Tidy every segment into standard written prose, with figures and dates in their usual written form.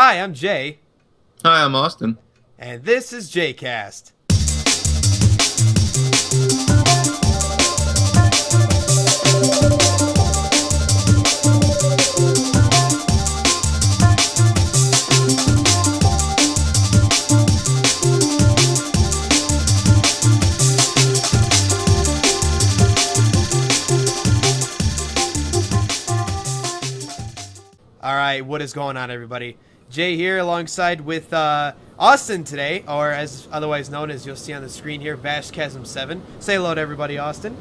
Hi, I'm Jay, Hi, I'm Austin. and this is JayCast. All right, what is going on, everybody? Jay here alongside with Austin today, or as otherwise known as you'll see on the screen here, VashChasm 7. Say hello to everybody, Austin.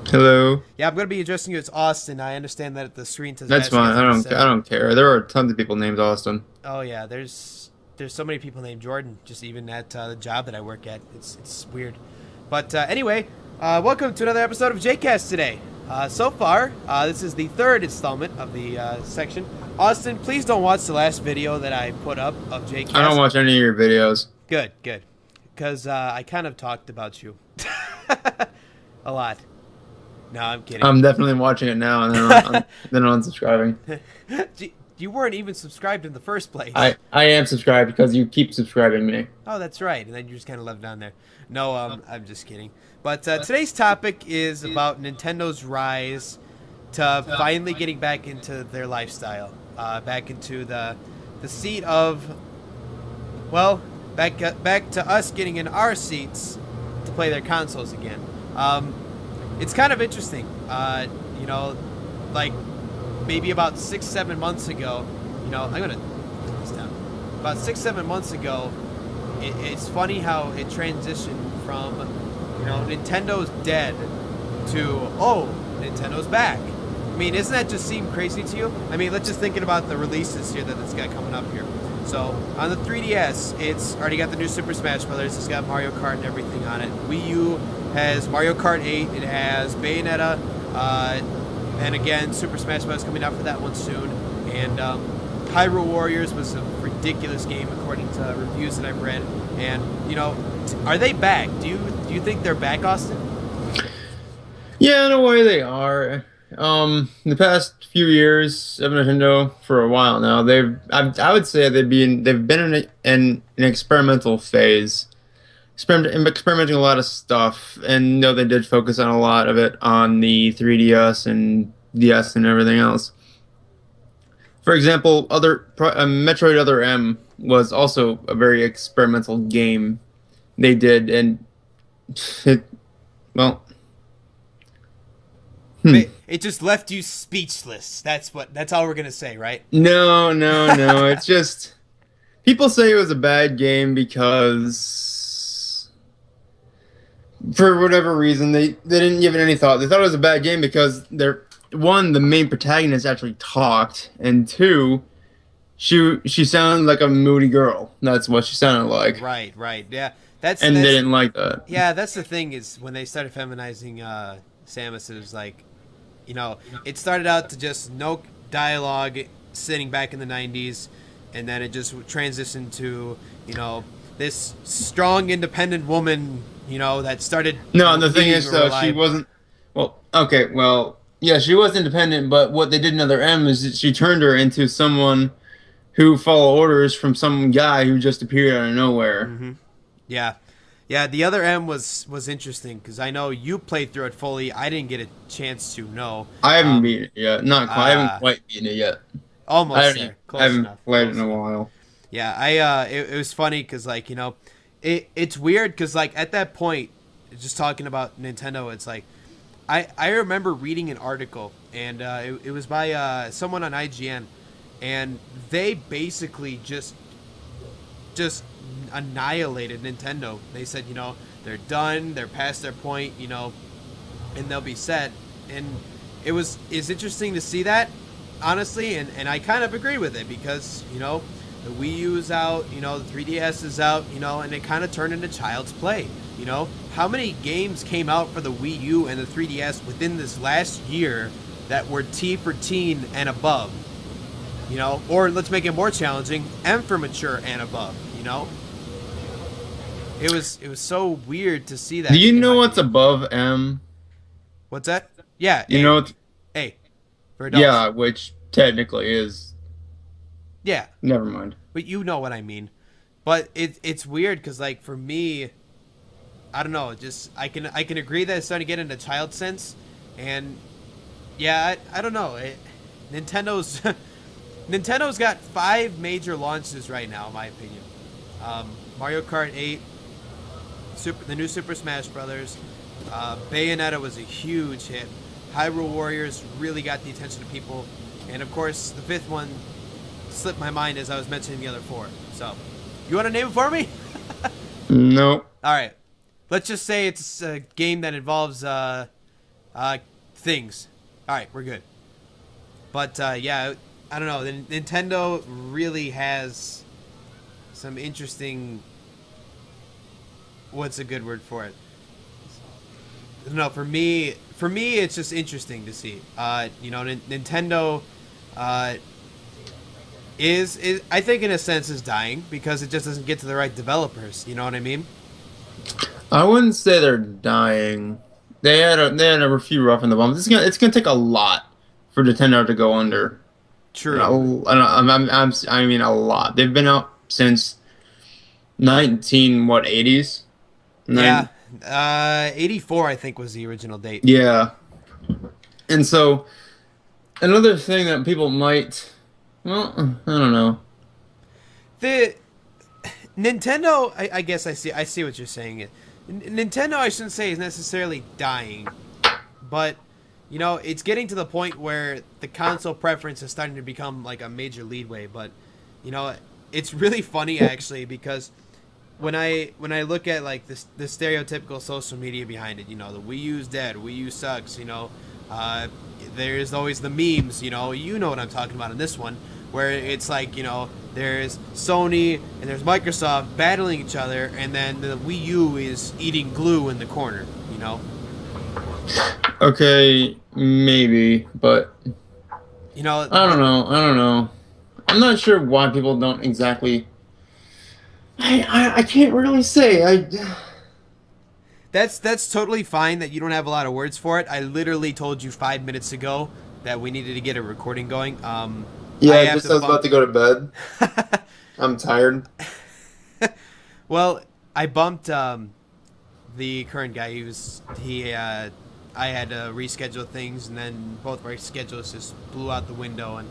Hello. Yeah, I'm going to be addressing you as Austin. I understand that the screen says That's fine. VashChasm 7. I don't care. There are tons of people named Austin. Oh, yeah, there's so many people named Jordan, just even at the job that I work at. It's weird. But anyway, welcome to another episode of JayCast today. So far, this is the third installment of the section. Austin, please don't watch the last video that I put up of JayCast. I don't watch any of your videos. Good. Because I kind of talked about you. A lot. No, I'm kidding. I'm definitely watching it now, and then I'm unsubscribing. You weren't even subscribed in the first place. I am subscribed because you keep subscribing me. Oh, that's right. And then you just kind of left down there. No, I'm just kidding. But today's topic is about Nintendo's rise to finally getting back into their lifestyle. Back into the seat of, well, back to us getting in our seats to play their consoles again. It's kind of interesting. Like maybe about 6-7 months ago, I'm going to put this down. About 6-7 months ago, it's funny how it transitioned from, Nintendo's dead to, oh, Nintendo's back. I mean, doesn't that just seem crazy to you? I mean, let's just thinking about the releases here that it's got coming up here. So, on the 3DS, it's already got the new Super Smash Brothers. It's got Mario Kart and everything on it. Wii U has Mario Kart 8. It has Bayonetta. And again, Super Smash Bros. Coming out for that one soon. And Hyrule Warriors was a ridiculous game according to reviews that I've read. And, are they back? Do you think they're back, Austin? Yeah, in a way they are. The past few years of Nintendo, for a while now, I would say they've been in an experimental phase, experimenting a lot of stuff, and they did focus on a lot of it on the 3DS and DS and everything else. For example, Metroid Other M was also a very experimental game they did, and It just left you speechless. That's all we're gonna say, right? No. It's just people say it was a bad game because for whatever reason they didn't give it any thought. They thought it was a bad game because the main protagonist actually talked, and two, she sounded like a moody girl. That's what she sounded like. Right. Yeah. They didn't like that. Yeah, that's the thing is when they started feminizing Samus, it was like, it started out to just no dialogue sitting back in the 90s, and then it just transitioned to, this strong, independent woman, that started... No, and the thing is, though, she wasn't... Yeah, she was independent, but what they did in Other M is that she turned her into someone who followed orders from some guy who just appeared out of nowhere. Mm-hmm. Yeah, the Other M was interesting because I know you played through it fully. I didn't get a chance to. No, I haven't beaten it yet. Not quite. I haven't quite beaten it yet. Almost there. I haven't played it in a while. Yeah, it was funny because it's weird because at that point, just talking about Nintendo, it's like I remember reading an article and it was by someone on IGN, and they basically just annihilated Nintendo. They said, they're done, they're past their point, and they'll be set. And it's interesting to see that, honestly, and I kind of agree with it because, the Wii U is out, the 3DS is out, and it kind of turned into child's play. How many games came out for the Wii U and the 3DS within this last year that were T for teen and above? Or let's make it more challenging, M for mature and above, It was so weird to see that. Do you know what's above M? What's that? Yeah. You know, A. For adults. Yeah, which technically is Yeah, Never mind. but you know what I mean. But it's weird because like for me, I don't know. Just I can agree that it's starting to get into child sense, and yeah, I don't know. Nintendo's Nintendo's got 5 major launches right now, in my opinion. Mario Kart 8, the new Super Smash Brothers, Bayonetta was a huge hit. Hyrule Warriors really got the attention of people, and of course the 5th one slipped my mind as I was mentioning the other 4. So, you want to name it for me? Nope. All right. Let's just say it's a game that involves things. All right, we're good. But yeah, I don't know. Nintendo really has some interesting. What's a good word for it? No, for me, it's just interesting to see. Nintendo is I think in a sense is dying because it just doesn't get to the right developers. You know what I mean? I wouldn't say they're dying. They had a few rough in the bumps. It's gonna take a lot for Nintendo to go under. True. I mean a lot. They've been out since 80s. Yeah, 84 I think was the original date. Yeah, and so another thing that people might, well, I don't know. The Nintendo, I guess I see what you're saying. Nintendo, I shouldn't say is necessarily dying, but it's getting to the point where the console preference is starting to become like a major leadway. But it's really funny actually because when I look at like the stereotypical social media behind it, the Wii U's dead, Wii U sucks, there's always the memes, you know what I'm talking about in this one, where it's like, there's Sony and there's Microsoft battling each other, and then the Wii U is eating glue in the corner, Okay, maybe, but I don't know. I'm not sure why people don't exactly. I can't really say. That's totally fine that you don't have a lot of words for it. I literally told you 5 minutes ago that we needed to get a recording going. Yeah, I was about to go to bed. I'm tired. Well, I bumped the current guy. I had to reschedule things, and then both of our schedules just blew out the window.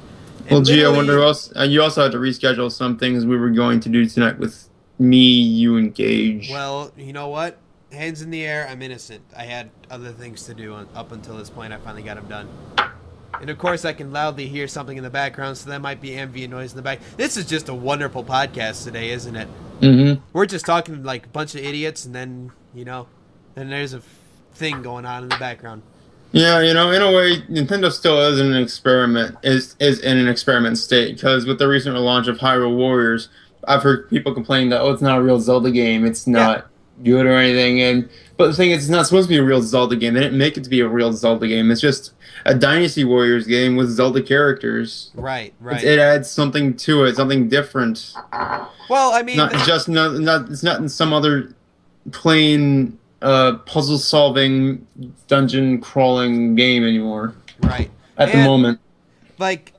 Well, gee, I wonder who else. You also had to reschedule some things we were going to do tonight with me, you, and Gage. Well, you know what? Hands in the air, I'm innocent. I had other things to do up until this point. I finally got them done. And of course, I can loudly hear something in the background, so that might be ambient noise in the back. This is just a wonderful podcast today, isn't it? Mm-hmm. We're just talking like a bunch of idiots, and then, then there's a thing going on in the background. Yeah, in a way, Nintendo still is in an experiment, is in an experiment state, because with the recent launch of Hyrule Warriors, I've heard people complaining that, it's not a real Zelda game, it's not good or anything, but the thing is, it's not supposed to be a real Zelda game. They didn't make it to be a real Zelda game. It's just a Dynasty Warriors game with Zelda characters. Right. It adds something to it, something different. Well, I mean, it's not in some other plain puzzle solving, dungeon crawling game anymore. Right. At the moment. Like,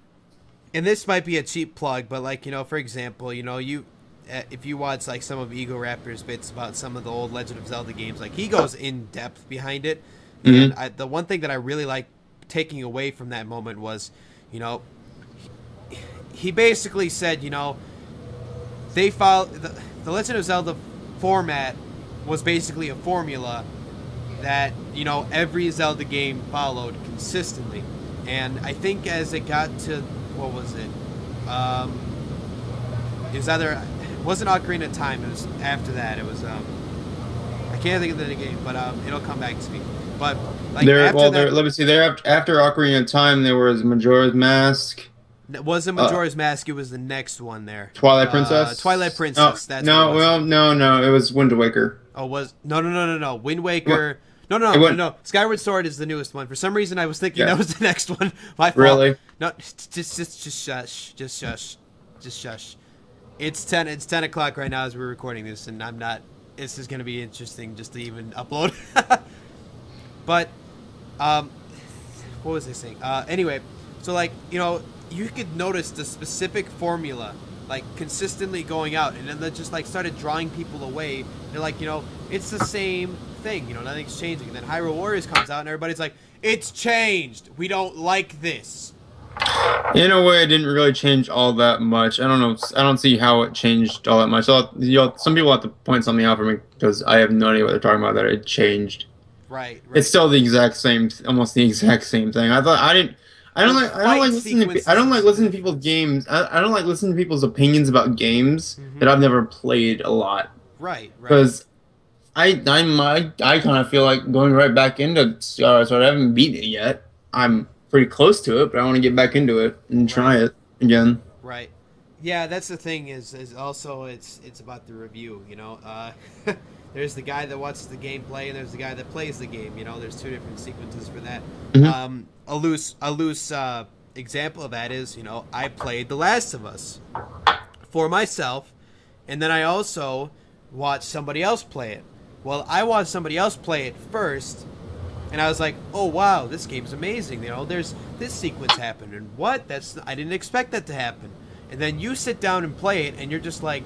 and this might be a cheap plug, but like, for example, if you watch like some of Ego Raptor's bits about some of the old Legend of Zelda games, like he goes in depth behind it. Mm-hmm. And the one thing that I really like taking away from that moment was, he basically said, they followed the Legend of Zelda format was basically a formula that, every Zelda game followed consistently. And I think as it got to, what was it? It was either, it wasn't Ocarina of Time, it was after that. It was, I can't think of the game, but it'll come back to me. But, like, let me see, after Ocarina of Time, there was Majora's Mask. It wasn't Majora's Mask, it was the next one there. Twilight Princess? Twilight Princess, No, it was Wind Waker. Oh, no. Wind Waker. No. Skyward Sword is the newest one. For some reason, I was thinking that was the next one. My fault. Really? No, just shush. Just shush. It's 10 o'clock right now as we're recording this, and I'm not. This is going to be interesting just to even upload. But, what was I saying? Anyway, so like, you could notice the specific formula like consistently going out, and then that just like started drawing people away. They're like, it's the same thing, nothing's changing. And then Hyrule Warriors comes out and everybody's like, it's changed, we don't like this. In a way, it didn't really change all that much. I don't know. I don't see how it changed all that much. Some people have to point something out for me because I have no idea what they're talking about. That it changed. Right. It's still the exact same, almost the exact same thing. I don't like listening to people's games. I don't like listening to people's opinions about games that I've never played a lot. Right. Because I kind of feel like going right back into Star. So I haven't beaten it yet. I'm pretty close to it, but I want to get back into it and try it again. Right. Yeah, that's the thing is also it's about the review, There's the guy that watches the gameplay and there's the guy that plays the game, There's two different sequences for that. A loose example of that is, I played The Last of Us for myself, and then I also watched somebody else play it. Well, I watched somebody else play it first, and I was like, oh wow, this game's amazing. There's this sequence happened, and what? I didn't expect that to happen. And then you sit down and play it, and you're just like,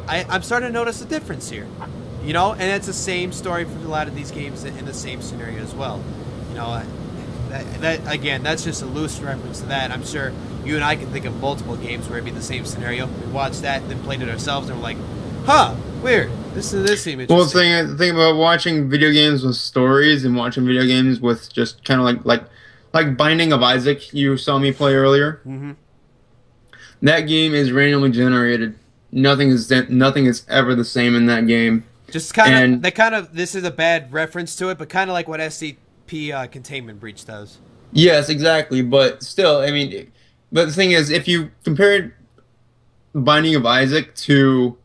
I'm starting to notice a difference here, And it's the same story for a lot of these games in the same scenario as well, That again, that's just a loose reference to that. I'm sure you and I can think of multiple games where it'd be the same scenario. We watched that, then played it ourselves, and we're like, huh, weird. This seems interesting. Well, the thing about watching video games with stories and watching video games with just kind of like Binding of Isaac, you saw me play earlier. Mm-hmm. That game is randomly generated. Nothing is ever the same in that game. Just kind of this is a bad reference to it, but kind of like what SCP Containment Breach does. Yes, exactly. But still, but the thing is, if you compared Binding of Isaac to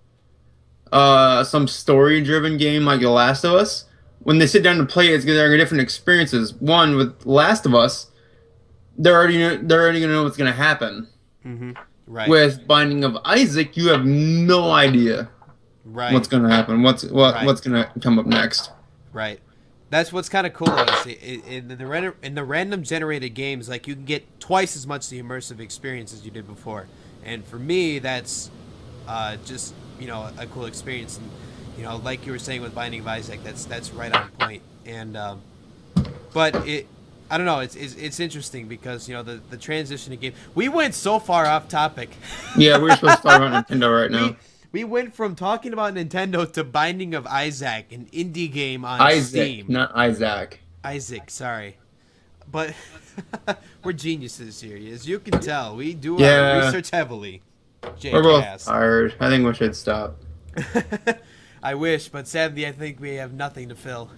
some story-driven game like The Last of Us, when they sit down to play it, it's going to be different experiences. One, with Last of Us, they're already going to know what's going to happen. Mm-hmm. Right. With Binding of Isaac, you have no idea what's going to happen, what's going to come up next. Right. That's what's kind of cool. In the random generated games, like you can get twice as much the immersive experience as you did before, and for me, that's just a cool experience. And like you were saying with Binding of Isaac, that's right on point. And but I don't know. It's interesting because the transition to game. We went so far off topic. Yeah, we're supposed to talk about Nintendo right now. We went from talking about Nintendo to Binding of Isaac, an indie game on Steam. Not Isaac. Isaac, sorry, but we're geniuses here, as you can tell. We do our research heavily. JayCast. We're both tired. I think we should stop. I wish, but sadly, I think we have nothing to fill.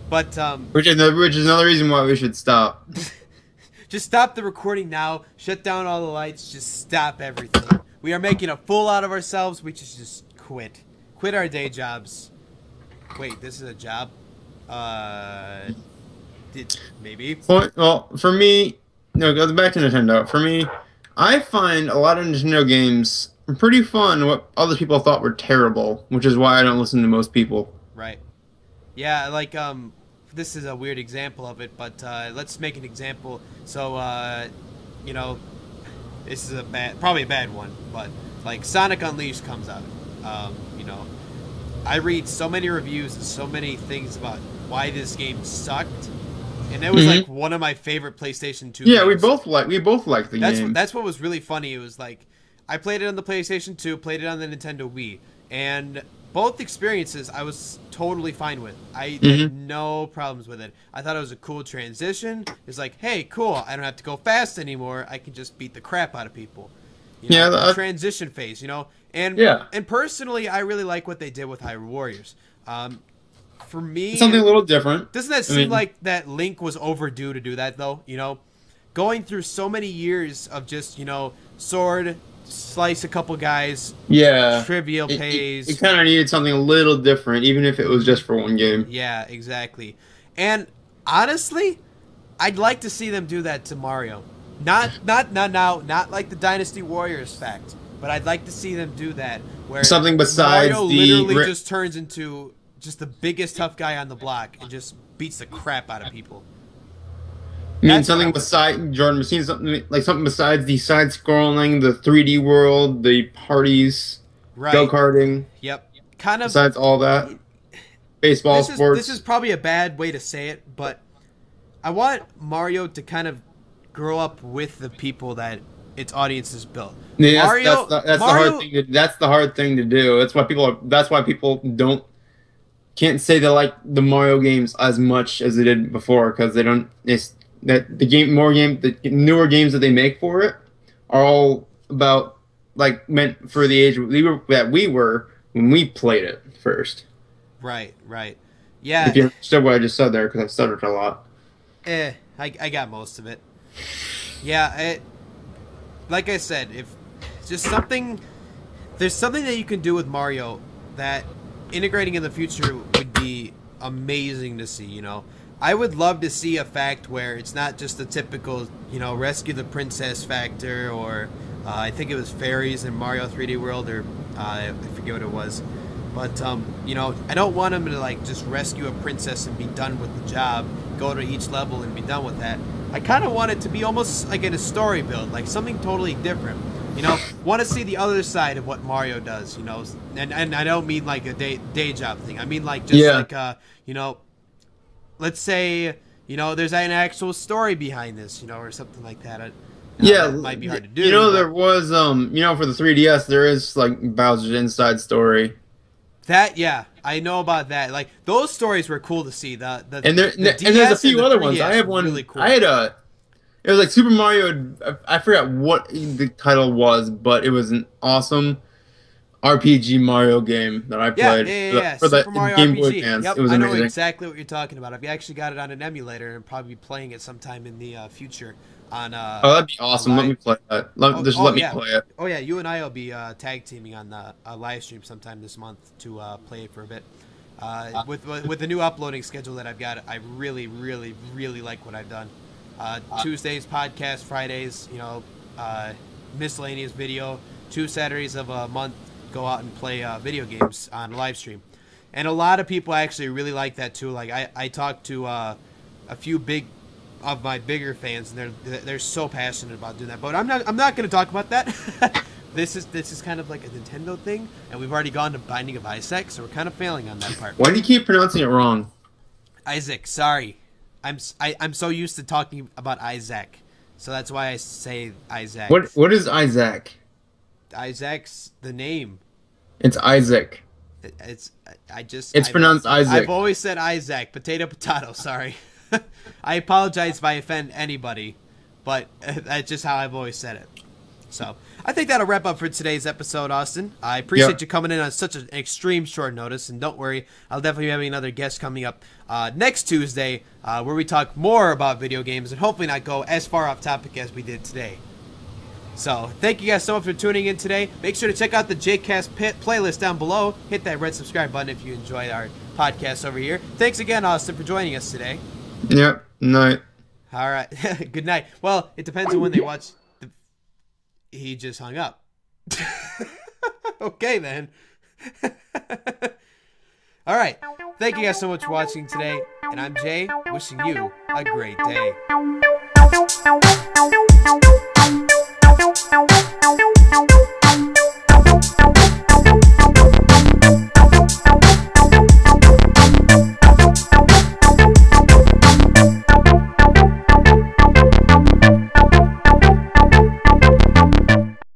But which is another reason why we should stop. Just stop the recording now. Shut down all the lights. Just stop everything. We are making a fool out of ourselves. We should just quit. Quit our day jobs. Wait, this is a job? Maybe. Well, for me, go back to Nintendo. For me, I find a lot of Nintendo games pretty fun. What other people thought were terrible, which is why I don't listen to most people. Right. Yeah, like this is a weird example of it, but let's make an example. So, this is probably a bad one, but like Sonic Unleashed comes out. I read so many reviews and so many things about why this game sucked, and it was like one of my favorite PlayStation 2 games. games. we both like the game. That's what was really funny. It was like I played it on the PlayStation 2, played it on the Nintendo Wii, and both experiences I was totally fine with. I had no problems with it. I thought it was a cool transition. It's like, hey, cool, I don't have to go fast anymore. I can just beat the crap out of people. The transition phase, And personally, I really like what they did with Hyrule Warriors. For me, something a little different. Doesn't that seem like that Link was overdue to do that, though? Going through so many years of just, sword, slice a couple guys, trivial pays. It kind of needed something a little different, even if it was just for one game. Yeah, exactly. And honestly, I'd like to see them do that to Mario. Not like the Dynasty Warriors fact, but I'd like to see them do that where something besides Mario literally just turns into just the biggest tough guy on the block and just beats the crap out of people. I mean, That's something beside Jordan. We've seen something besides the side scrolling, the 3D world, the parties, go right. karting. Yep. Kind of. Besides all that, baseball, sports. This is probably a bad way to say it, but I want Mario to kind of grow up with the people that its audience is built. Yeah, Mario, that's Mario, the hard thing. That's the hard thing to do. That's why people can't say they like the Mario games as much as they did before, because they don't. The newer games that they make for it are all about, like, meant for the age that we were when we played it first. Right. Yeah. If you understood what I just said there, because I stuttered a lot. I got most of it. Yeah, like I said, if just something, there's something that you can do with Mario that integrating in the future would be amazing to see. I would love to see a fact where it's not just the typical, rescue the princess factor, or I think it was fairies in Mario 3D World, or I forget what it was. But, I don't want him to, like, just rescue a princess and be done with the job, go to each level and be done with that. I kind of want it to be almost like in a story build, like something totally different. Want to see the other side of what Mario does, and I don't mean like a day job thing. I mean like just let's say, there's an actual story behind this, or something like that. Yeah, that might be hard to do. There was, for the 3DS, there is, like, Bowser's Inside Story. Yeah, I know about that. Like, those stories were cool to see. And there's a few other ones. I have one. Really cool. It was like Super Mario. I forgot what the title was, but it was an awesome RPG Mario game that I played. Yeah. For the Super Mario Game RPG. Boy Advance. Yep, It was amazing. I know exactly what you're talking about. I've actually got it on an emulator and probably be playing it sometime in the future. On that'd be awesome. Let me play that. Let me play it. Oh yeah, you and I will be tag teaming on a live stream sometime this month to play it for a bit. With the new uploading schedule that I've got, I really, really, really like what I've done. Tuesdays podcast, Fridays, miscellaneous video. 2 Saturdays of a month, go out and play video games on live stream, and a lot of people actually really like that too. Like I talked to a few of my bigger fans, and they're so passionate about doing that. But I'm not going to talk about that. This is kind of like a Nintendo thing, and we've already gone to Binding of Isaac, so we're kind of failing on that part. Why do you keep pronouncing it wrong? Isaac, sorry. I'm so used to talking about Isaac, so that's why I say Isaac. What is Isaac? Isaac's the name. It's Isaac. It's pronounced Isaac. I've always said Isaac. Potato. Sorry. I apologize if I offend anybody, but that's just how I've always said it. So I think that'll wrap up for today's episode, Austin. I appreciate you coming in on such an extreme short notice, and don't worry, I'll definitely be having another guest coming up next Tuesday, where we talk more about video games and hopefully not go as far off topic as we did today. So thank you guys so much for tuning in today. Make sure to check out the JayCast playlist down below. Hit that red subscribe button if you enjoyed our podcast over here. Thanks again, Austin, for joining us today. Yep. Night. All right. Good night. Well, it depends on when they watch. He just hung up. Okay, then. All right. Thank you guys so much for watching today. And I'm Jay, wishing you a great day.